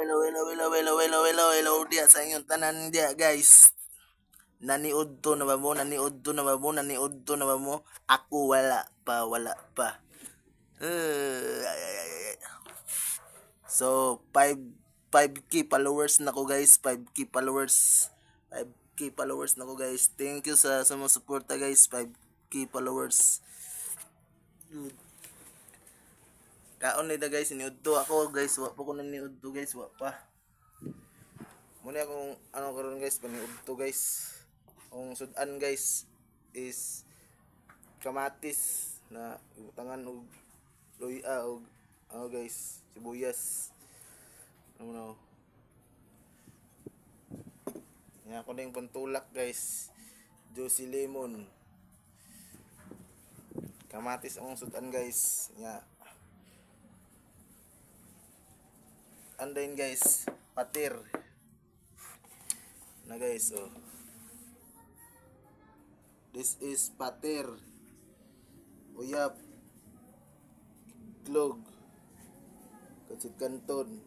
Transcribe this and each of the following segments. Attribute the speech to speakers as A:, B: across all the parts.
A: Hello dia sa inyong tanan dia guys. Naniudto na ba mo? Naniudto na ba mo? Naniudto na ba mo? Ako wala pa. Ay, ay, ay, ay. So 5k followers na ko guys, 5k followers. 5k followers na ko guys. Thank you sa mga suporta guys, 5k followers. Kaon nila guys, niudto ako guys, wa pa ko naniudto guys, wa pa. Muna akong ano karon guys, paniudto guys. Ang sudan guys is kamatis na ibutangan og luya og ano guys, sibuyas. Ano no. Nya ko ding pantulak guys. Juicy lemon. Kamatis ang sudan guys. Nya. Andain guys, patir. Na guys, oh. This is patir. Uyap. Itlog. Katsit kanton.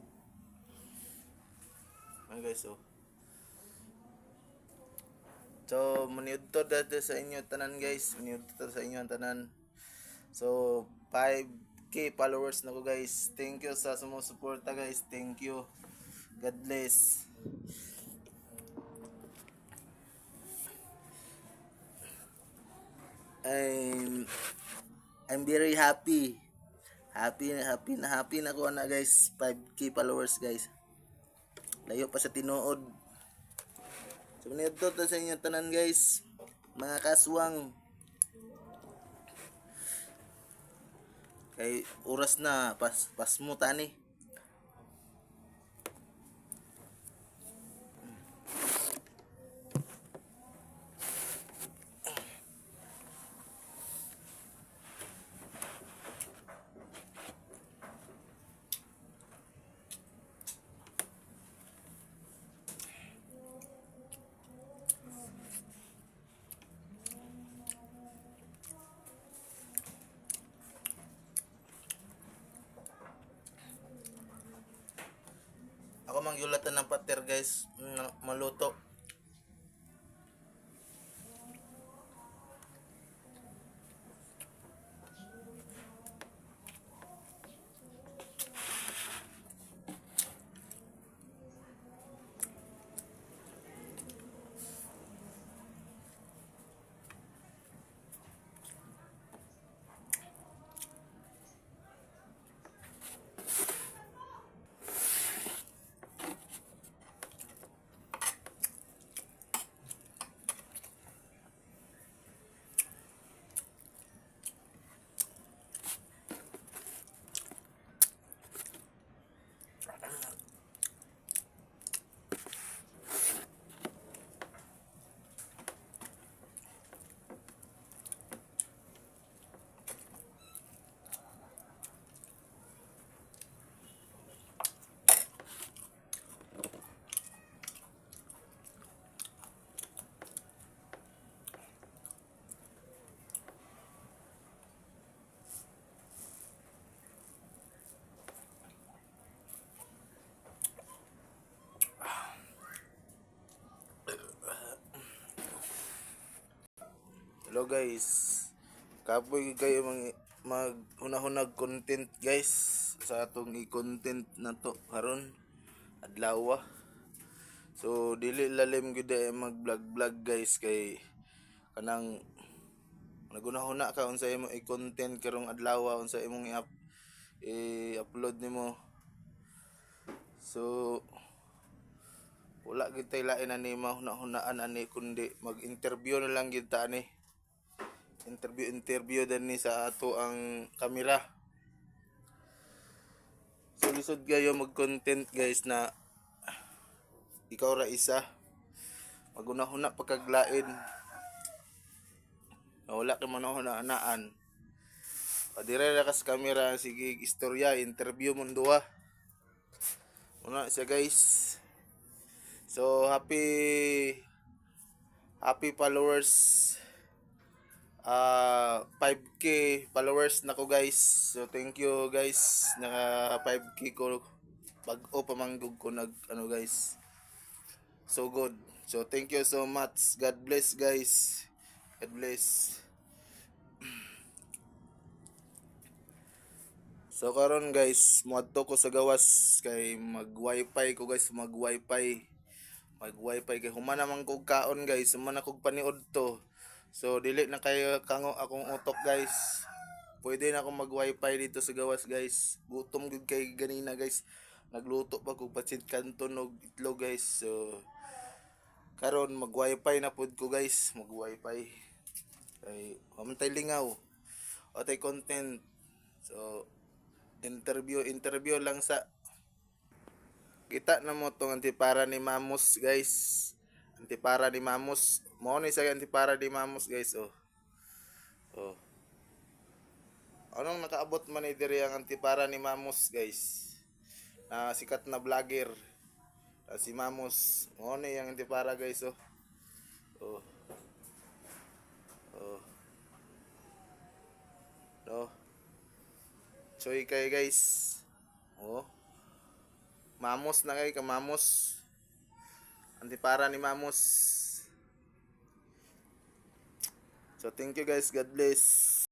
A: Ayan guys, oh. So, maniudto dito sa inyo tanan guys. Maniudto sa inyo tanan. So, 5k followers na ko guys. Thank you sa sumusuporta guys. Thank you. God bless. I'm very happy. Happy na ko na guys. 5k followers guys. Layo pa sa tinuod. So nito to sa inyo tanan guys. Mga kaswang. Kay oras na pas mo tani. Ako mangyulatan ng pater guys, maluto. Hello guys. Kapoy kayo maghunahunag content guys sa atong i-content na to karon adlaw. So dili lalim gyud mag-vlog guys kay kanang nagunahuna ka unsa imong i-content karong adlaw, unsa imong i-upload nimo. So wala gyud tay lain ani mahuna-hunaan ani kundi mag-interview na lang gyud ta ani. Interview din ni sa ato ang kamera. So lisod kayo mag-content guys na ikaw ra isa. Magunahuna pagkaglain. Wala ka manahuna-anaan. Padire ra kas kamera, sige istorya, interview mo duha. Una siya guys. So happy followers. 5k followers na ko guys. So thank you guys, naka 5k ko bag-o pamanggog ko nag ano guys. So good. So thank you so much. God bless guys. God bless. So karon guys, moadto ko sa gawas kay mag-wifi ko guys, mag-wifi. Mag-wifi kay humana man kog kaon guys, humana kog paniud to. So dili na kayo kango akong utok guys. Pwede na akong mag-wifi dito sa gawas guys. Gutom gud kay ganina guys. Nagluto pa kog pancit canton og itlog guys. So karon mag-wifi na pud ko guys, mag-wifi. Kay mamantay lingaw. O tay content. So interview lang sa kita na mo tong antipara ni Mamos guys. Antipara ni Mamos. Mo ni sa antipara ni Mamos guys oh. Oh. Anong nakaabot man ni diri ang antipara ni Mamos guys? Na sikat na vlogger. Si Mamos. Mo ni ang antipara guys oh. Oh. Oh. No. Choy kay guys. Oh. Mamos na kay ka Mamos. Antipara ni Mamos. So thank you guys. God bless.